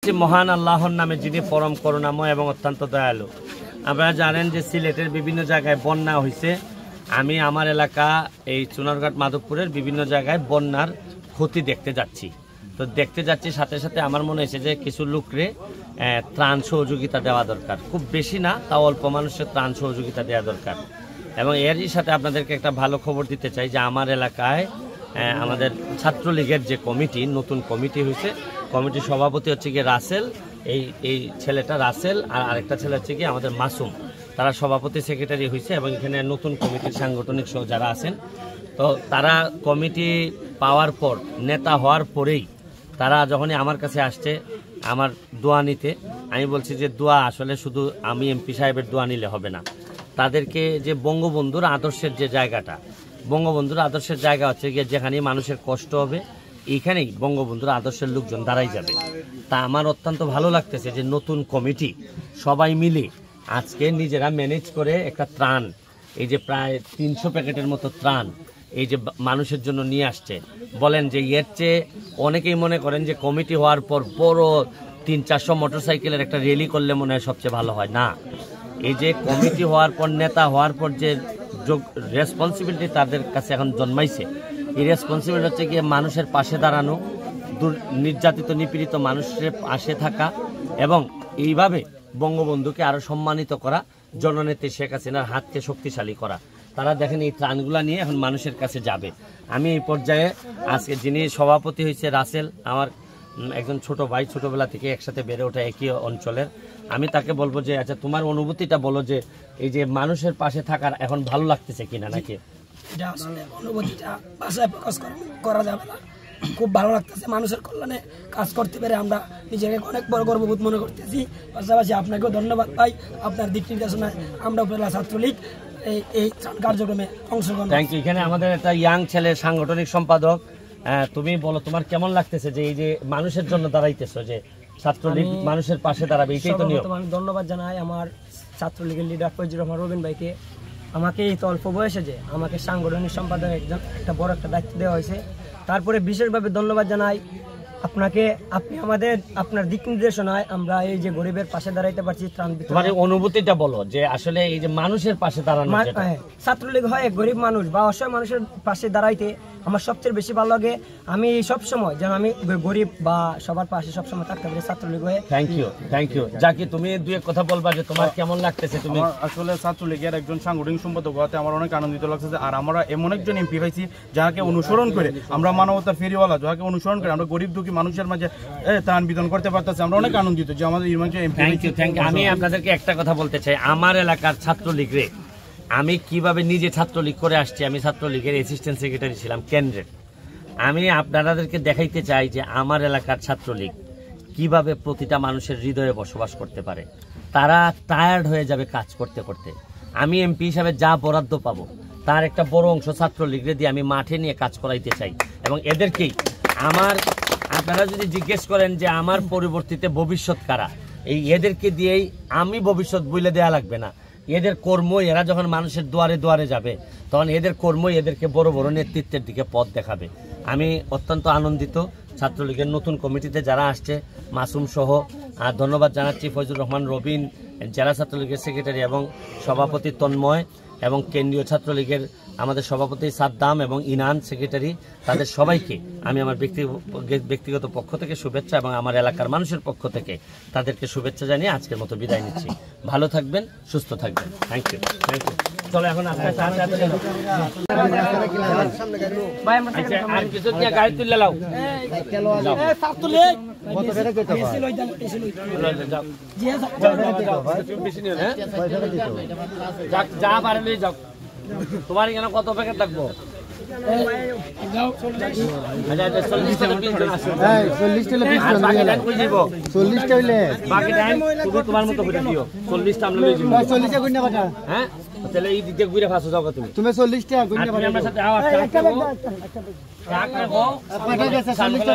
যাচ্ছি মহান আল্লাহর নামে, যিনি পরম করুণাময় এবং অত্যন্ত দয়ালু। আপনারা জানেন যে সিলেটের বিভিন্ন জায়গায় বন্যা হয়েছে। আমি আমার এলাকা এই চুনারঘাট মাধবপুরের বিভিন্ন জায়গায় বন্যার ক্ষতি দেখতে যাচ্ছি। তো দেখতে যাচ্ছি সাথে সাথে আমার মনে হয়েছে যে কিছু লোকরে ত্রাণ সহযোগিতা দেওয়া দরকার, খুব বেশি না, তাও অল্প মানুষের ত্রাণ সহযোগিতা দেওয়া দরকার। এবং এরই সাথে আপনাদেরকে একটা ভালো খবর দিতে চাই যে আমার এলাকায় আমাদের ছাত্রলীগের যে কমিটি, নতুন কমিটি হয়েছে, কমিটির সভাপতি হচ্ছে গিয়ে রাসেল, এই ছেলেটা রাসেল, আর আরেকটা ছেলে হচ্ছে গিয়ে আমাদের মাসুম, তারা সভাপতি সেক্রেটারি হয়েছে। এবং এখানে নতুন কমিটির সাংগঠনিক সহ যারা আছেন, তো তারা কমিটি পাওয়ার পর, নেতা হওয়ার পরেই তারা যখনই আমার কাছে আসছে আমার দোয়া নিতে, আমি বলছি যে দোয়া আসলে শুধু আমি এমপি সাহেবের দোয়া নিলে হবে না, তাদেরকে যে বঙ্গবন্ধুর আদর্শের যে জায়গাটা, বঙ্গবন্ধুর আদর্শের জায়গা হচ্ছে গিয়ে যেখানে মানুষের কষ্ট হবে এইখানেই বঙ্গবন্ধুর আদর্শের লোকজন দাঁড়াই যাবে। তা আমার অত্যন্ত ভালো লাগতেছে যে নতুন কমিটি সবাই মিলে আজকে নিজেরা ম্যানেজ করে একটা ত্রাণ, এই যে প্রায় 300 প্যাকেটের মতো ত্রাণ এই যে মানুষের জন্য নিয়ে আসছে। বলেন যে এর চেয়ে অনেকেই মনে করেন যে কমিটি হওয়ার পর বড় 300-400 মোটরসাইকেলের একটা র্যালি করলে মনে হয় সবচেয়ে ভালো হয় না। এই যে কমিটি হওয়ার পর, নেতা হওয়ার পর যে রেসপন্সিবিলিটি তাদের কাছে এখন জন্মাইছে, এই রেসপন্সিবিলিটি হচ্ছে গিয়ে মানুষের পাশে দাঁড়ানো, নির্যাতিত নিপীড়িত মানুষের পাশে থাকা এবং এইভাবে বঙ্গবন্ধুকে আরো সম্মানিত করা, জননেত্রী শেখ হাসিনার হাতকে শক্তিশালী করা। তারা দেখেন এই ত্রাণগুলা নিয়ে এখন মানুষের কাছে যাবে। আমি এই পর্যায়ে আজকে যিনি সভাপতি হয়েছে রাসেল, আমার একজন ছোট ভাই, ছোটবেলা থেকে একসাথে বেড়ে ওঠা একই অঞ্চলের, আমি তাকে বলবো যে আচ্ছা তোমার অনুভূতিটা বলো যে এই যে মানুষের পাশে থাকার এখন ভালো লাগতেছে কিনা নাকি? এটা আসলে অনুভূতিটা ভাষায় প্রকাশ করা যাবে না। খুব ভালো লাগতেছে, মানুষের কল্যাণে কাজ করতে পেরে আমরা নিজেকে অনেক বড় গর্ববোধ মনে করতেছি। পাশাপাশি আপনাকেও ধন্যবাদ ভাই, আপনার দিক নির্দেশনায় আমরা উপজেলা ছাত্রলীগ এই কার্যক্রমে অংশগ্রহণ। Thank you. এখানে আমাদের একটা ইয়াং ছেলে সাংগঠনিক সম্পাদক, তুমি বলো তোমার কেমন লাগতেছে যে এই যে মানুষের জন্য দাঁড়াইতেছো, যে ছাত্রলীগ মানুষের পাশে দাঁড়াবে, এটাই তো নিয়ম। আমি ধন্যবাদ জানাই আমার ছাত্রলীগের লিডার ফজলুর রহমান রবিন ভাইকে, আমাকে এই অল্প বয়সে যে আমাকে সাংগঠনিক সম্পাদক একটা বড় একটা দায়িত্ব দেওয়া হয়েছে। তারপরে বিশেষভাবে ধন্যবাদ জানাই আপনাকে, আপনি আমাদের আপনার দিক নির্দেশনায় আমরা এই যে গরিবের পাশে দাঁড়াইতে পারছি। তোমার অনুভূতিটা বলো যে আসলে এই যে মানুষের পাশে দাঁড়ানো, ছাত্রলীগ হয় গরিব মানুষ বা অসহায় মানুষের পাশে দাঁড়াইতে আমার সবচেয়ে বেশি ভালো লাগে। আমি সব সময় যেন আমি গরিব বা সবার পাশে সবসময় থাকতে পারি ছাত্রলীগ হয়ে। Thank you, thank you. Zaki, তুমি দুই এক কথা বলবা যে তোমার কেমন লাগতেছে? তুমি আসলে ছাত্রলীগের একজন সাংগঠনিক সম্পাদক হওয়াতে আমার অনেক আনন্দিত লাগতেছে। আর আমরা এমন একজন এমপি পাইছি যাকে অনুসরণ করে আমরা মানবতার ফেরিওয়ালা, যাকে অনুসরণ করে আমরা গরিব দুঃখী মানুষের মাঝে ত্রাণ বিতরণ করতে পারতেছি। আমরা অনেক আনন্দিত যে আমাদের MP. Thank you, thank you. আমি আপনাদেরকে একটা কথা বলতে চাই, আমার এলাকার ছাত্রলীগ রে আমি কিভাবে নিজে ছাত্রলীগ করে আসছি। আমি ছাত্রলীগের অ্যাসিস্ট্যান্ট সেক্রেটারি ছিলাম কেন্দ্রের। আমি আপনাদেরকে দেখাইতে চাই যে আমার এলাকার ছাত্রলীগ কিভাবে প্রতিটা মানুষের হৃদয়ে বসবাস করতে পারে। তারা টায়ার্ড হয়ে যাবে কাজ করতে করতে। আমি এমপি হিসাবে যা বরাদ্দ পাবো তার একটা বড় অংশ ছাত্রলীগরে দিয়ে আমি মাঠে নিয়ে কাজ করাইতে চাই। এবং এদেরকেই আপনারা যদি জিজ্ঞেস করেন যে আমার পরিবর্তিতে ভবিষ্যৎ কারা, এদেরকে দিয়েই আমি ভবিষ্যৎ বলে দেয়া লাগবে না। এদের কর্মই, এরা যখন মানুষের দুয়ারে দুয়ারে যাবে তখন এদের কর্মই এদেরকে বড় বড় নেতৃত্বের দিকে পথ দেখাবে। আমি অত্যন্ত আনন্দিত ছাত্রলীগের নতুন কমিটিতে যারা আসছে, মাসুম সহ। আর ধন্যবাদ জানাচ্ছি ফজলুর রহমান রবিন, জেলা ছাত্রলীগের সেক্রেটারি এবং সভাপতি তন্ময়, এবং কেন্দ্রীয় ছাত্রলীগের আমাদের সভাপতি সাদ্দাম এবং ইনান সেক্রেটারি, তাদের সবাইকে আমি আমার ব্যক্তিগত পক্ষ থেকে শুভেচ্ছা এবং আমার এলাকার মানুষের পক্ষ থেকে তাদেরকে শুভেচ্ছা জানিয়ে আজকের মতো বিদায় নিচ্ছি। ভালো থাকবেন, সুস্থ থাকবেন। Thank you, thank you. চলো এখন আর কিছু দিয়ে গাড়ি তুলে লাও। যা পারলে যাও। তোমার এখানে কত প্যাকেট থাকবো? 40টা হইলে বাকি টাইম তুমি তোমার মতো করে দিও। 40টা আমরা লই যাবো। 40টা কইনা কথা, হ্যাঁ তাহলে এই দিকে ঘুরে ফাঁসো যাও তুমি। 40টা কইনা কথা আমার সাথে আওয়াজ রাখো। রাখো কয়টা গেছে? 40টা